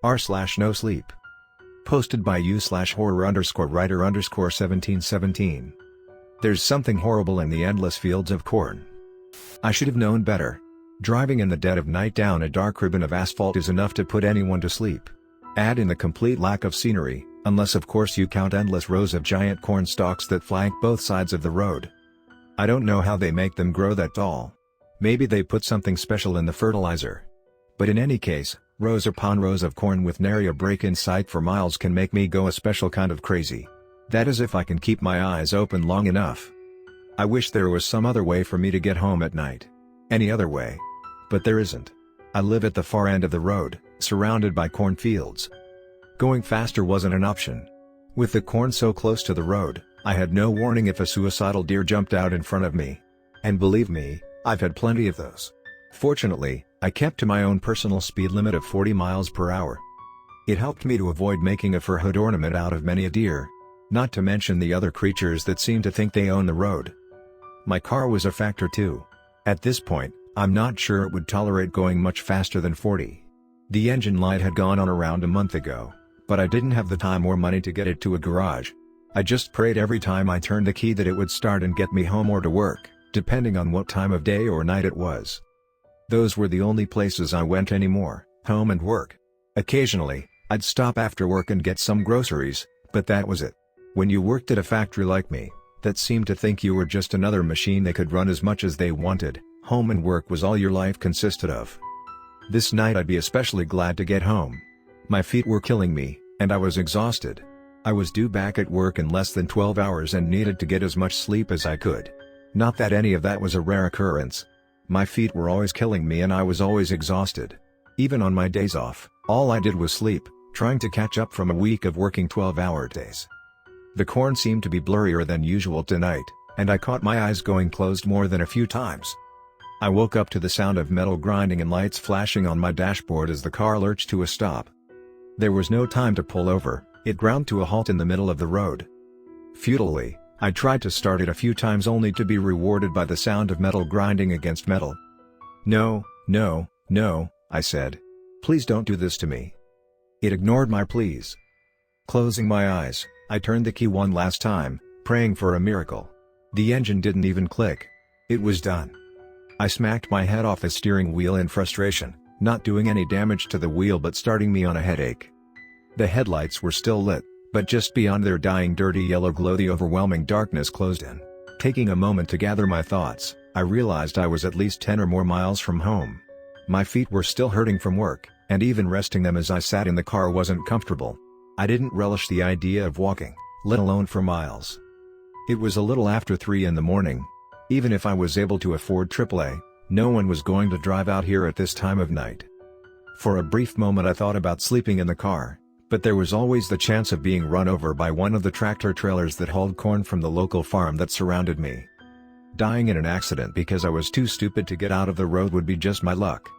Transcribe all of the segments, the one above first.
r/NoSleep. Posted by u/horror_writer_1717. There's something horrible in the endless fields of corn. I should have known better. Driving in the dead of night down a dark ribbon of asphalt is enough to put anyone to sleep. Add in the complete lack of scenery, unless of course you count endless rows of giant corn stalks that flank both sides of the road. I don't know how they make them grow that tall. Maybe they put something special in the fertilizer. But in any case, rows upon rows of corn with nary a break in sight for miles can make me go a special kind of crazy. That is if I can keep my eyes open long enough. I wish there was some other way for me to get home at night. Any other way. But there isn't. I live at the far end of the road, surrounded by cornfields. Going faster wasn't an option. With the corn so close to the road, I had no warning if a suicidal deer jumped out in front of me. And believe me, I've had plenty of those. Fortunately, I kept to my own personal speed limit of 40 miles per hour. It helped me to avoid making a fur hood ornament out of many a deer. Not to mention the other creatures that seem to think they own the road. My car was a factor too. At this point, I'm not sure it would tolerate going much faster than 40. The engine light had gone on around a month ago, but I didn't have the time or money to get it to a garage. I just prayed every time I turned the key that it would start and get me home or to work, depending on what time of day or night it was. Those were the only places I went anymore, home and work. Occasionally, I'd stop after work and get some groceries, but that was it. When you worked at a factory like me, that seemed to think you were just another machine they could run as much as they wanted, home and work was all your life consisted of. This night I'd be especially glad to get home. My feet were killing me, and I was exhausted. I was due back at work in less than 12 hours and needed to get as much sleep as I could. Not that any of that was a rare occurrence. My feet were always killing me and I was always exhausted. Even on my days off, all I did was sleep, trying to catch up from a week of working 12-hour days. The corn seemed to be blurrier than usual tonight, and I caught my eyes going closed more than a few times. I woke up to the sound of metal grinding and lights flashing on my dashboard as the car lurched to a stop. There was no time to pull over, it ground to a halt in the middle of the road. Futilely, I tried to start it a few times only to be rewarded by the sound of metal grinding against metal. "No, no, no," I said. "Please don't do this to me." It ignored my pleas. Closing my eyes, I turned the key one last time, praying for a miracle. The engine didn't even click. It was done. I smacked my head off the steering wheel in frustration, not doing any damage to the wheel but starting me on a headache. The headlights were still lit, but just beyond their dying dirty yellow glow the overwhelming darkness closed in. Taking a moment to gather my thoughts, I realized I was at least 10 or more miles from home. My feet were still hurting from work, and even resting them as I sat in the car wasn't comfortable. I didn't relish the idea of walking, let alone for miles. It was a little after 3 in the morning. Even if I was able to afford AAA, no one was going to drive out here at this time of night. For a brief moment I thought about sleeping in the car, but there was always the chance of being run over by one of the tractor trailers that hauled corn from the local farm that surrounded me. Dying in an accident because I was too stupid to get out of the road would be just my luck.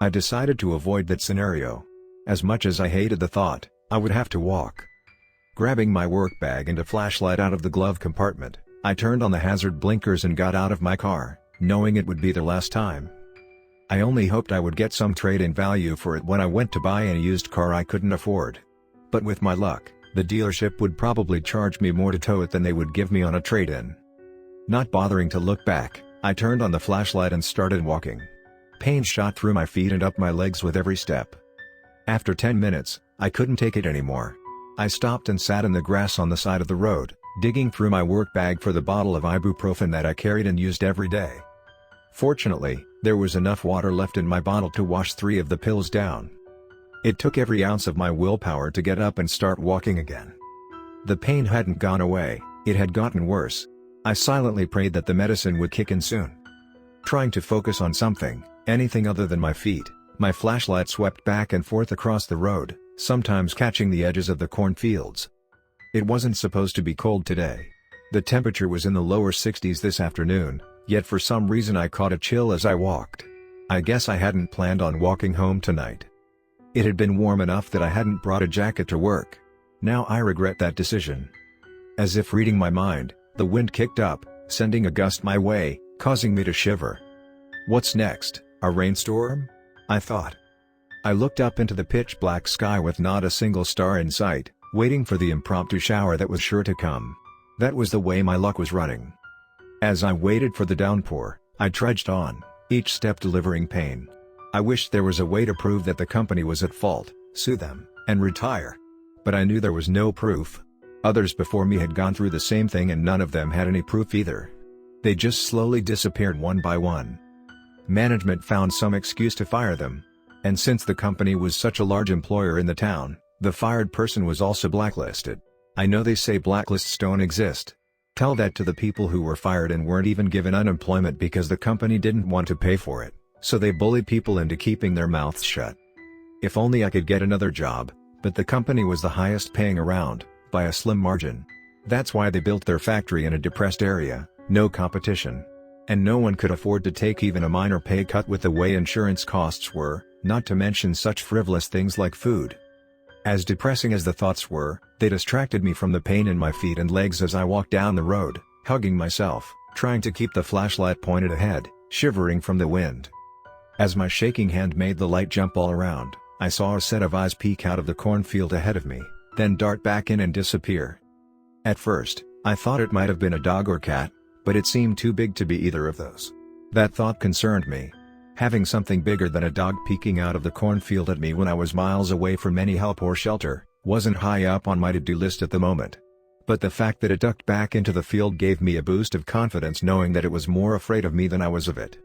I decided to avoid that scenario. As much as I hated the thought, I would have to walk. Grabbing my work bag and a flashlight out of the glove compartment, I turned on the hazard blinkers and got out of my car, knowing it would be the last time. I only hoped I would get some trade-in value for it when I went to buy a used car I couldn't afford. But with my luck, the dealership would probably charge me more to tow it than they would give me on a trade-in. Not bothering to look back, I turned on the flashlight and started walking. Pain shot through my feet and up my legs with every step. After 10 minutes, I couldn't take it anymore. I stopped and sat in the grass on the side of the road, digging through my work bag for the bottle of ibuprofen that I carried and used every day. Fortunately, there was enough water left in my bottle to wash 3 of the pills down. It took every ounce of my willpower to get up and start walking again. The pain hadn't gone away, it had gotten worse. I silently prayed that the medicine would kick in soon. Trying to focus on something, anything other than my feet, my flashlight swept back and forth across the road, sometimes catching the edges of the cornfields. It wasn't supposed to be cold today. The temperature was in the lower 60s this afternoon, yet for some reason I caught a chill as I walked. I guess I hadn't planned on walking home tonight. It had been warm enough that I hadn't brought a jacket to work. Now I regret that decision. As if reading my mind, the wind kicked up, sending a gust my way, causing me to shiver. What's next, a rainstorm? I thought. I looked up into the pitch-black sky with not a single star in sight, waiting for the impromptu shower that was sure to come. That was the way my luck was running. As I waited for the downpour, I trudged on, each step delivering pain. I wished there was a way to prove that the company was at fault, sue them, and retire. But I knew there was no proof. Others before me had gone through the same thing and none of them had any proof either. They just slowly disappeared one by one. Management found some excuse to fire them. And since the company was such a large employer in the town, the fired person was also blacklisted. I know they say blacklists don't exist. Tell that to the people who were fired and weren't even given unemployment because the company didn't want to pay for it, so they bullied people into keeping their mouths shut. If only I could get another job, but the company was the highest paying around, by a slim margin. That's why they built their factory in a depressed area, no competition. And no one could afford to take even a minor pay cut with the way insurance costs were, not to mention such frivolous things like food. As depressing as the thoughts were, they distracted me from the pain in my feet and legs as I walked down the road, hugging myself, trying to keep the flashlight pointed ahead, shivering from the wind. As my shaking hand made the light jump all around, I saw a set of eyes peek out of the cornfield ahead of me, then dart back in and disappear. At first, I thought it might have been a dog or cat, but it seemed too big to be either of those. That thought concerned me. Having something bigger than a dog peeking out of the cornfield at me when I was miles away from any help or shelter, wasn't high up on my to-do list at the moment. But the fact that it ducked back into the field gave me a boost of confidence knowing that it was more afraid of me than I was of it.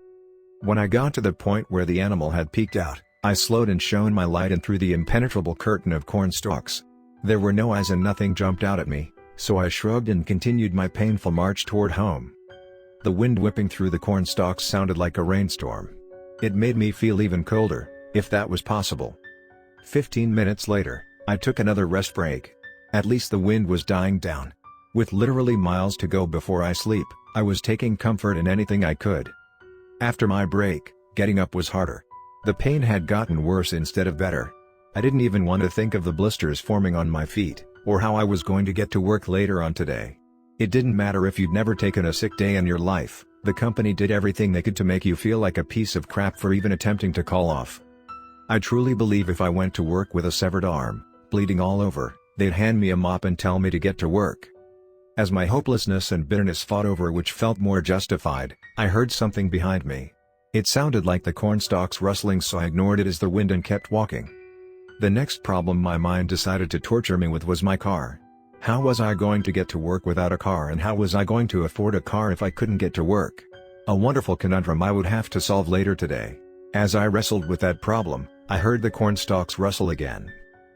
When I got to the point where the animal had peeked out, I slowed and shone my light in through the impenetrable curtain of corn stalks. There were no eyes and nothing jumped out at me, so I shrugged and continued my painful march toward home. The wind whipping through the corn stalks sounded like a rainstorm. It made me feel even colder, if that was possible. 15 minutes later, I took another rest break. At least the wind was dying down. With literally miles to go before I sleep, I was taking comfort in anything I could. After my break, getting up was harder. The pain had gotten worse instead of better. I didn't even want to think of the blisters forming on my feet, or how I was going to get to work later on today. It didn't matter if you'd never taken a sick day in your life, the company did everything they could to make you feel like a piece of crap for even attempting to call off. I truly believe if I went to work with a severed arm, bleeding all over, they'd hand me a mop and tell me to get to work. As my hopelessness and bitterness fought over which felt more justified, I heard something behind me. It sounded like the cornstalks rustling, so I ignored it as the wind and kept walking. The next problem my mind decided to torture me with was my car. How was I going to get to work without a car, and how was I going to afford a car if I couldn't get to work? A wonderful conundrum I would have to solve later today. As I wrestled with that problem, I heard the cornstalks rustle again.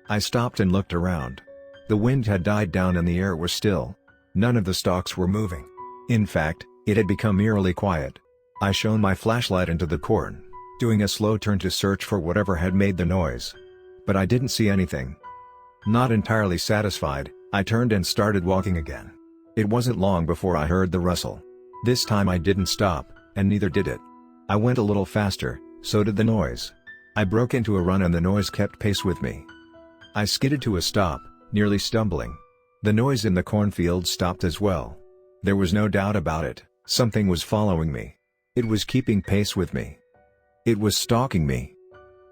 I stopped and looked around. The wind had died down and the air was still. None of the stalks were moving. In fact, it had become eerily quiet. I shone my flashlight into the corn, doing a slow turn to search for whatever had made the noise. But I didn't see anything. Not entirely satisfied, I turned and started walking again. It wasn't long before I heard the rustle. This time I didn't stop, and neither did it. I went a little faster, so did the noise. I broke into a run and the noise kept pace with me. I skidded to a stop, nearly stumbling. The noise in the cornfield stopped as well. There was no doubt about it, something was following me. It was keeping pace with me. It was stalking me.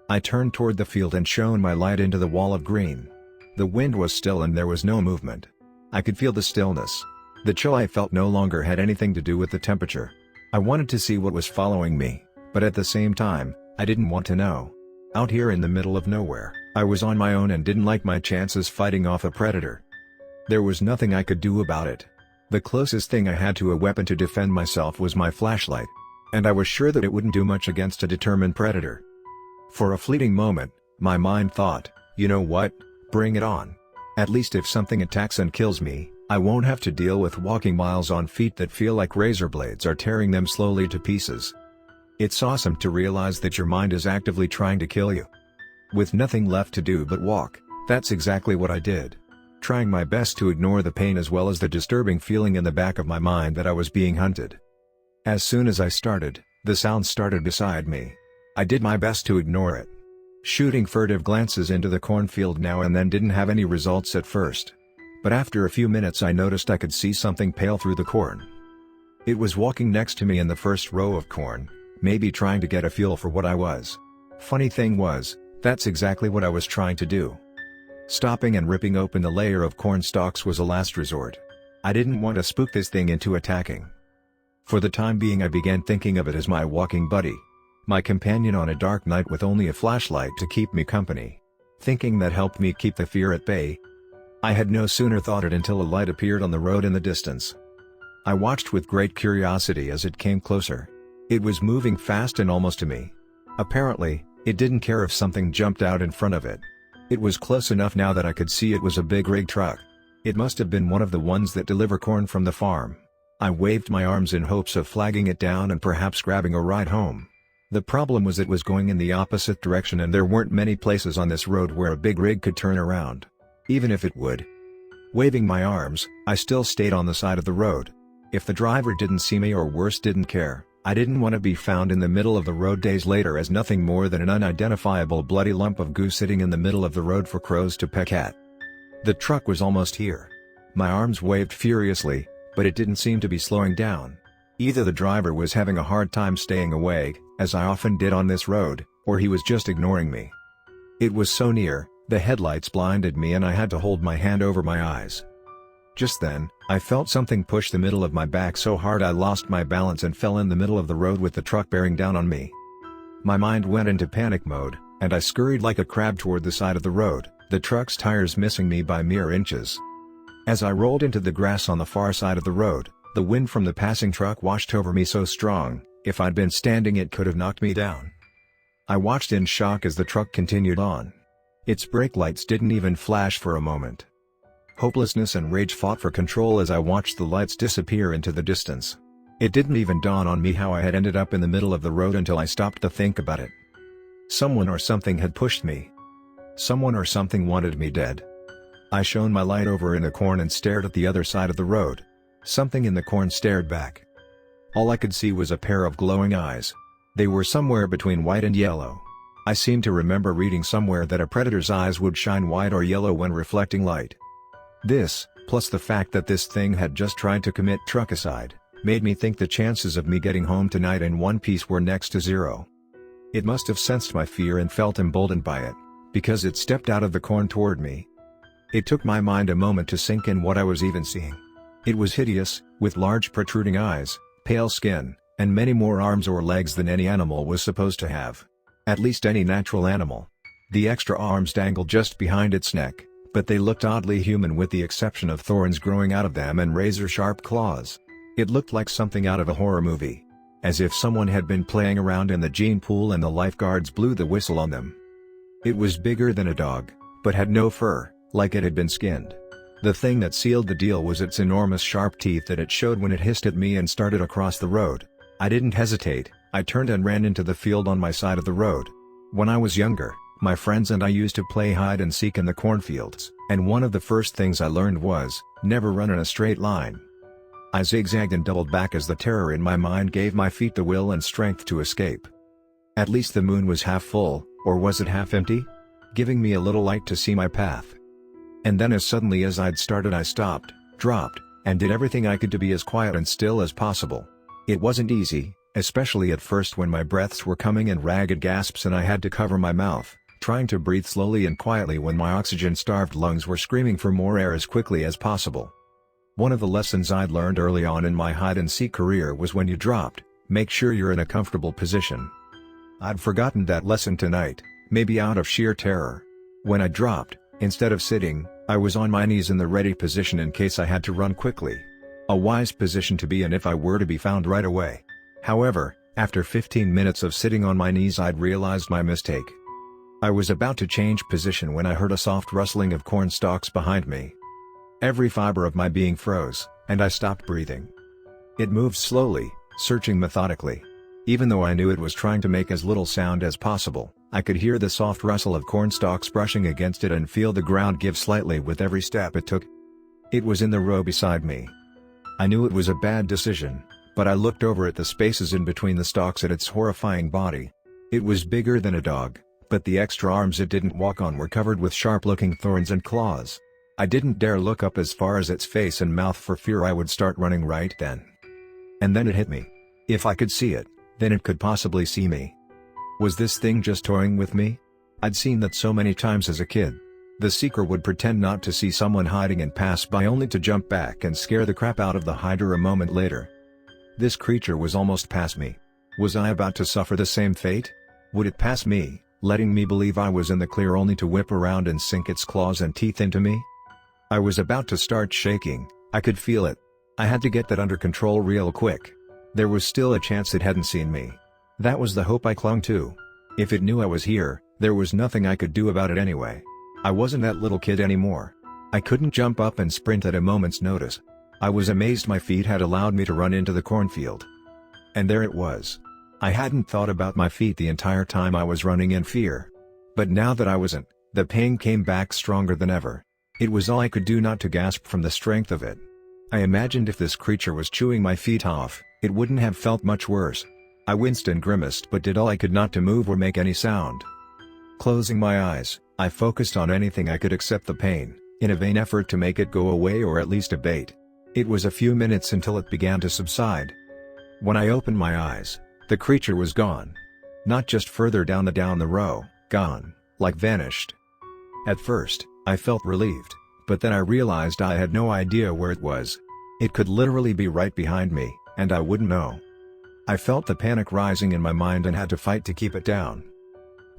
I turned toward the field and shone my light into the wall of green. The wind was still and there was no movement. I could feel the stillness. The chill I felt no longer had anything to do with the temperature. I wanted to see what was following me, but at the same time, I didn't want to know. Out here in the middle of nowhere, I was on my own and didn't like my chances fighting off a predator. There was nothing I could do about it. The closest thing I had to a weapon to defend myself was my flashlight. And I was sure that it wouldn't do much against a determined predator. For a fleeting moment, my mind thought, you know what, bring it on. At least if something attacks and kills me, I won't have to deal with walking miles on feet that feel like razor blades are tearing them slowly to pieces. It's awesome to realize that your mind is actively trying to kill you. With nothing left to do but walk, that's exactly what I did. Trying my best to ignore the pain as well as the disturbing feeling in the back of my mind that I was being hunted. As soon as I started, the sound started beside me. I did my best to ignore it. Shooting furtive glances into the cornfield now and then didn't have any results at first. But after a few minutes I noticed I could see something pale through the corn. It was walking next to me in the first row of corn, maybe trying to get a feel for what I was. Funny thing was, That's exactly what I was trying to do. Stopping and ripping open the layer of corn stalks was a last resort. I didn't want to spook this thing into attacking. For the time being I began thinking of it as my walking buddy. My companion on a dark night with only a flashlight to keep me company. Thinking that helped me keep the fear at bay. I had no sooner thought it until a light appeared on the road in the distance. I watched with great curiosity as it came closer. It was moving fast and almost to me. Apparently, it didn't care if something jumped out in front of it. It was close enough now that I could see it was a big rig truck. It must have been one of the ones that deliver corn from the farm. I waved my arms in hopes of flagging it down and perhaps grabbing a ride home. The problem was it was going in the opposite direction and there weren't many places on this road where a big rig could turn around. Even if it would. Waving my arms, I still stayed on the side of the road. If the driver didn't see me or worse didn't care, I didn't want to be found in the middle of the road days later as nothing more than an unidentifiable bloody lump of goo sitting in the middle of the road for crows to peck at. The truck was almost here. My arms waved furiously, but it didn't seem to be slowing down. Either the driver was having a hard time staying awake, as I often did on this road, or he was just ignoring me. It was so near, the headlights blinded me and I had to hold my hand over my eyes. Just then, I felt something push the middle of my back so hard I lost my balance and fell in the middle of the road with the truck bearing down on me. My mind went into panic mode, and I scurried like a crab toward the side of the road, the truck's tires missing me by mere inches. As I rolled into the grass on the far side of the road, the wind from the passing truck washed over me so strong, if I'd been standing it could have knocked me down. I watched in shock as the truck continued on. Its brake lights didn't even flash for a moment. Hopelessness and rage fought for control as I watched the lights disappear into the distance. It didn't even dawn on me how I had ended up in the middle of the road until I stopped to think about it. Someone or something had pushed me. Someone or something wanted me dead. I shone my light over in the corn and stared at the other side of the road. Something in the corn stared back. All I could see was a pair of glowing eyes. They were somewhere between white and yellow. I seem to remember reading somewhere that a predator's eyes would shine white or yellow when reflecting light. This, plus the fact that this thing had just tried to commit truckicide, made me think the chances of me getting home tonight in one piece were next to zero. It must have sensed my fear and felt emboldened by it, because it stepped out of the corn toward me. It took my mind a moment to sink in what I was even seeing. It was hideous, with large protruding eyes, pale skin, and many more arms or legs than any animal was supposed to have. At least any natural animal. The extra arms dangled just behind its neck, but they looked oddly human with the exception of thorns growing out of them and razor-sharp claws. It looked like something out of a horror movie. As if someone had been playing around in the gene pool and the lifeguards blew the whistle on them. It was bigger than a dog, but had no fur, like it had been skinned. The thing that sealed the deal was its enormous sharp teeth that it showed when it hissed at me and started across the road. I didn't hesitate, I turned and ran into the field on my side of the road. When I was younger, my friends and I used to play hide and seek in the cornfields, and one of the first things I learned was, never run in a straight line. I zigzagged and doubled back as the terror in my mind gave my feet the will and strength to escape. At least the moon was half full, or was it half empty? Giving me a little light to see my path. And then as suddenly as I'd started I stopped, dropped, and did everything I could to be as quiet and still as possible. It wasn't easy, especially at first when my breaths were coming in ragged gasps and I had to cover my mouth, trying to breathe slowly and quietly when my oxygen-starved lungs were screaming for more air as quickly as possible. One of the lessons I'd learned early on in my hide-and-seek career was when you dropped, make sure you're in a comfortable position. I'd forgotten that lesson tonight, maybe out of sheer terror. When I dropped, instead of sitting, I was on my knees in the ready position in case I had to run quickly. A wise position to be in if I were to be found right away. However, after 15 minutes of sitting on my knees I'd realized my mistake. I was about to change position when I heard a soft rustling of corn stalks behind me. Every fiber of my being froze, and I stopped breathing. It moved slowly, searching methodically. Even though I knew it was trying to make as little sound as possible, I could hear the soft rustle of corn stalks brushing against it and feel the ground give slightly with every step it took. It was in the row beside me. I knew it was a bad decision, but I looked over at the spaces in between the stalks at its horrifying body. It was bigger than a dog, but the extra arms it didn't walk on were covered with sharp-looking thorns and claws. I didn't dare look up as far as its face and mouth for fear I would start running right then. And then it hit me. If I could see it, then it could possibly see me. Was this thing just toying with me? I'd seen that so many times as a kid. The seeker would pretend not to see someone hiding and pass by only to jump back and scare the crap out of the hider a moment later. This creature was almost past me. Was I about to suffer the same fate? Would it pass me, letting me believe I was in the clear only to whip around and sink its claws and teeth into me? I was about to start shaking. I could feel it. I had to get that under control real quick. There was still a chance it hadn't seen me. That was the hope I clung to. If it knew I was here, there was nothing I could do about it anyway. I wasn't that little kid anymore. I couldn't jump up and sprint at a moment's notice. I was amazed my feet had allowed me to run into the cornfield. And there it was. I hadn't thought about my feet the entire time I was running in fear. But now that I wasn't, the pain came back stronger than ever. It was all I could do not to gasp from the strength of it. I imagined if this creature was chewing my feet off, it wouldn't have felt much worse. I winced and grimaced but did all I could not to move or make any sound. Closing my eyes, I focused on anything I could except the pain, in a vain effort to make it go away or at least abate. It was a few minutes until it began to subside. When I opened my eyes, the creature was gone. Not just further down the row, gone, like vanished. At first, I felt relieved, but then I realized I had no idea where it was. It could literally be right behind me, and I wouldn't know. I felt the panic rising in my mind and had to fight to keep it down.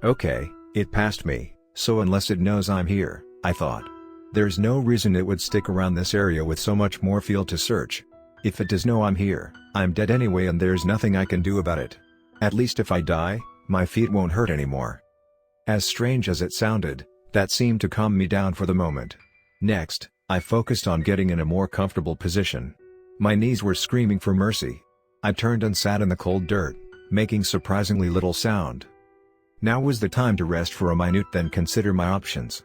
Okay, it passed me, so unless it knows I'm here, I thought. There's no reason it would stick around this area with so much more field to search. If it does know I'm here, I'm dead anyway and there's nothing I can do about it. At least if I die, my feet won't hurt anymore. As strange as it sounded, that seemed to calm me down for the moment. Next, I focused on getting in a more comfortable position. My knees were screaming for mercy. I turned and sat in the cold dirt, making surprisingly little sound. Now was the time to rest for a minute then consider my options.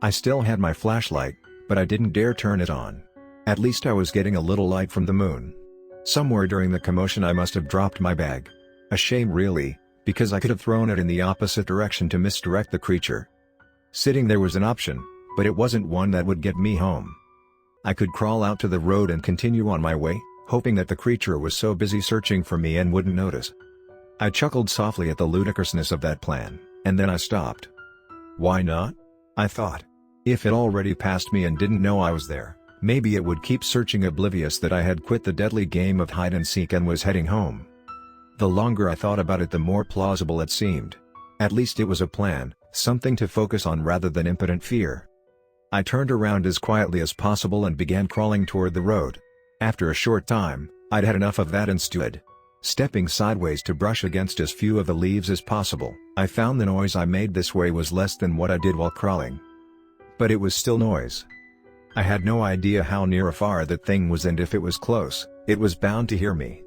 I still had my flashlight, but I didn't dare turn it on. At least I was getting a little light from the moon. Somewhere during the commotion I must have dropped my bag. A shame really, because I could have thrown it in the opposite direction to misdirect the creature. Sitting there was an option, but it wasn't one that would get me home. I could crawl out to the road and continue on my way, hoping that the creature was so busy searching for me and wouldn't notice. I chuckled softly at the ludicrousness of that plan, and then I stopped. Why not? I thought. If it already passed me and didn't know I was there, maybe it would keep searching oblivious that I had quit the deadly game of hide and seek and was heading home. The longer I thought about it the more plausible it seemed. At least it was a plan, something to focus on rather than impotent fear. I turned around as quietly as possible and began crawling toward the road. After a short time, I'd had enough of that and stood. Stepping sideways to brush against as few of the leaves as possible, I found the noise I made this way was less than what I did while crawling. But it was still noise. I had no idea how near or far that thing was and if it was close, it was bound to hear me.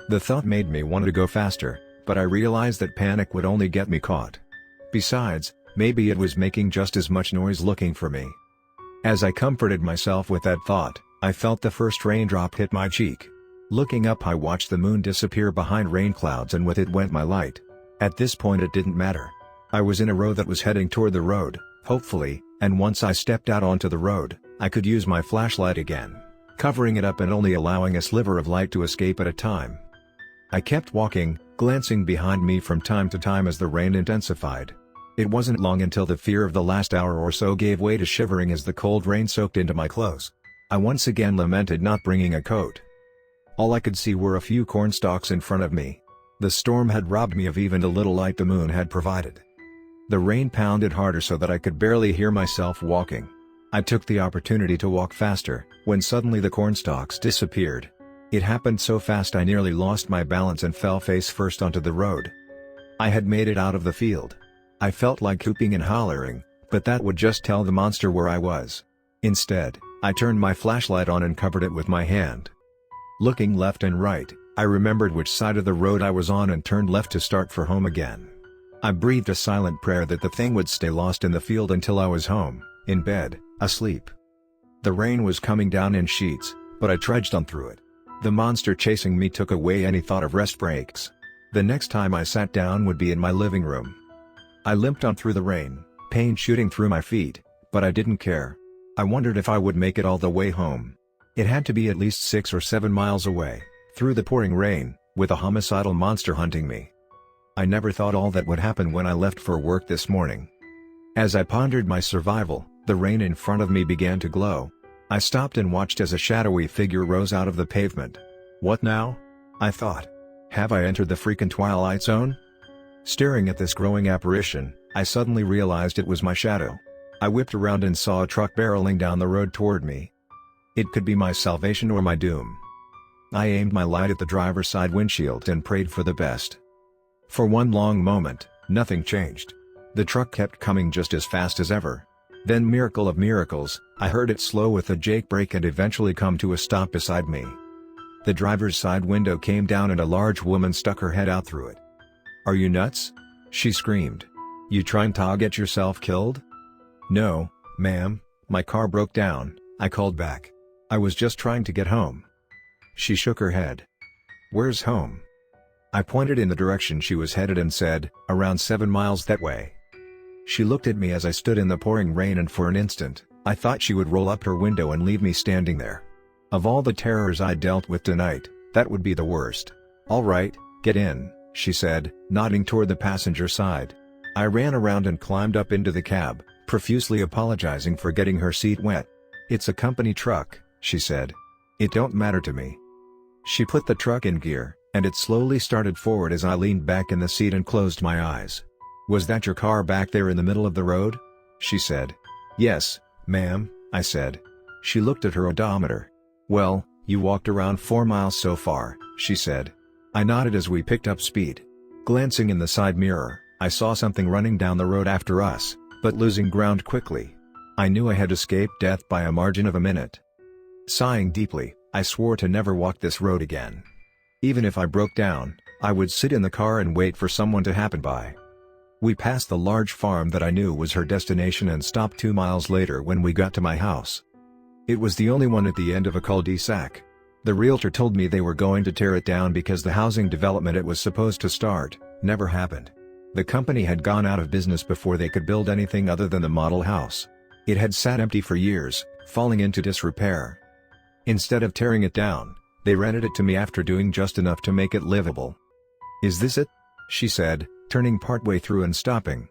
The thought made me want to go faster, but I realized that panic would only get me caught. Besides, maybe it was making just as much noise looking for me. As I comforted myself with that thought, I felt the first raindrop hit my cheek. Looking up I watched the moon disappear behind rain clouds and with it went my light. At this point it didn't matter. I was in a row that was heading toward the road, hopefully, and once I stepped out onto the road, I could use my flashlight again, covering it up and only allowing a sliver of light to escape at a time. I kept walking, glancing behind me from time to time as the rain intensified. It wasn't long until the fear of the last hour or so gave way to shivering as the cold rain soaked into my clothes. I once again lamented not bringing a coat. All I could see were a few cornstalks in front of me. The storm had robbed me of even the little light the moon had provided. The rain pounded harder so that I could barely hear myself walking. I took the opportunity to walk faster, when suddenly the cornstalks disappeared. It happened so fast I nearly lost my balance and fell face first onto the road. I had made it out of the field. I felt like whooping and hollering, but that would just tell the monster where I was. Instead, I turned my flashlight on and covered it with my hand. Looking left and right, I remembered which side of the road I was on and turned left to start for home again. I breathed a silent prayer that the thing would stay lost in the field until I was home, in bed, asleep. The rain was coming down in sheets, but I trudged on through it. The monster chasing me took away any thought of rest breaks. The next time I sat down would be in my living room. I limped on through the rain, pain shooting through my feet, but I didn't care. I wondered if I would make it all the way home. It had to be at least 6 or 7 miles away, through the pouring rain, with a homicidal monster hunting me. I never thought all that would happen when I left for work this morning. As I pondered my survival, the rain in front of me began to glow. I stopped and watched as a shadowy figure rose out of the pavement. What now? I thought. Have I entered the freaking Twilight Zone? Staring at this growing apparition, I suddenly realized it was my shadow. I whipped around and saw a truck barreling down the road toward me. It could be my salvation or my doom. I aimed my light at the driver's side windshield and prayed for the best. For one long moment, nothing changed. The truck kept coming just as fast as ever. Then, miracle of miracles, I heard it slow with a jake brake and eventually come to a stop beside me. The driver's side window came down and a large woman stuck her head out through it. "Are you nuts?" she screamed. "You trying to get yourself killed?" "No, ma'am, my car broke down," I called back. "I was just trying to get home." She shook her head. "Where's home?" I pointed in the direction she was headed and said, "Around 7 miles that way." She looked at me as I stood in the pouring rain, and for an instant, I thought she would roll up her window and leave me standing there. Of all the terrors I dealt with tonight, that would be the worst. "All right, get in," she said, nodding toward the passenger side. I ran around and climbed up into the cab, profusely apologizing for getting her seat wet. "It's a company truck," she said. "It don't matter to me." She put the truck in gear, and it slowly started forward as I leaned back in the seat and closed my eyes. "Was that your car back there in the middle of the road?" she said. "Yes, ma'am," I said. She looked at her odometer. "Well, you walked around 4 miles so far," she said. I nodded as we picked up speed. Glancing in the side mirror, I saw something running down the road after us, but losing ground quickly. I knew I had escaped death by a margin of a minute. Sighing deeply, I swore to never walk this road again. Even if I broke down, I would sit in the car and wait for someone to happen by. We passed the large farm that I knew was her destination and stopped 2 miles later when we got to my house. It was the only one at the end of a cul-de-sac. The realtor told me they were going to tear it down because the housing development it was supposed to start never happened. The company had gone out of business before they could build anything other than the model house. It had sat empty for years, falling into disrepair. Instead of tearing it down, they rented it to me after doing just enough to make it livable. "Is this it?" she said, turning partway through and stopping.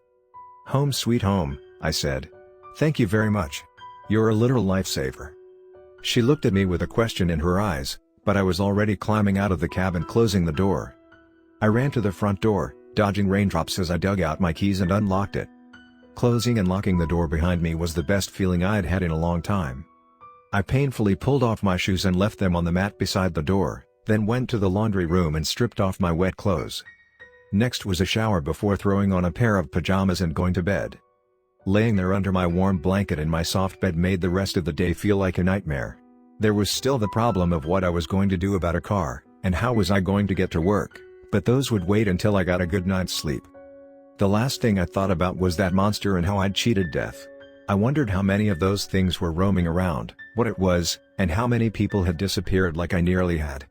"Home sweet home," I said. "Thank you very much. You're a literal lifesaver." She looked at me with a question in her eyes, but I was already climbing out of the cab and closing the door. I ran to the front door, dodging raindrops as I dug out my keys and unlocked it. Closing and locking the door behind me was the best feeling I'd had in a long time. I painfully pulled off my shoes and left them on the mat beside the door, then went to the laundry room and stripped off my wet clothes. Next was a shower before throwing on a pair of pajamas and going to bed. Laying there under my warm blanket in my soft bed made the rest of the day feel like a nightmare. There was still the problem of what I was going to do about a car, and how was I going to get to work, but those would wait until I got a good night's sleep. The last thing I thought about was that monster and how I'd cheated death. I wondered how many of those things were roaming around, what it was, and how many people had disappeared like I nearly had.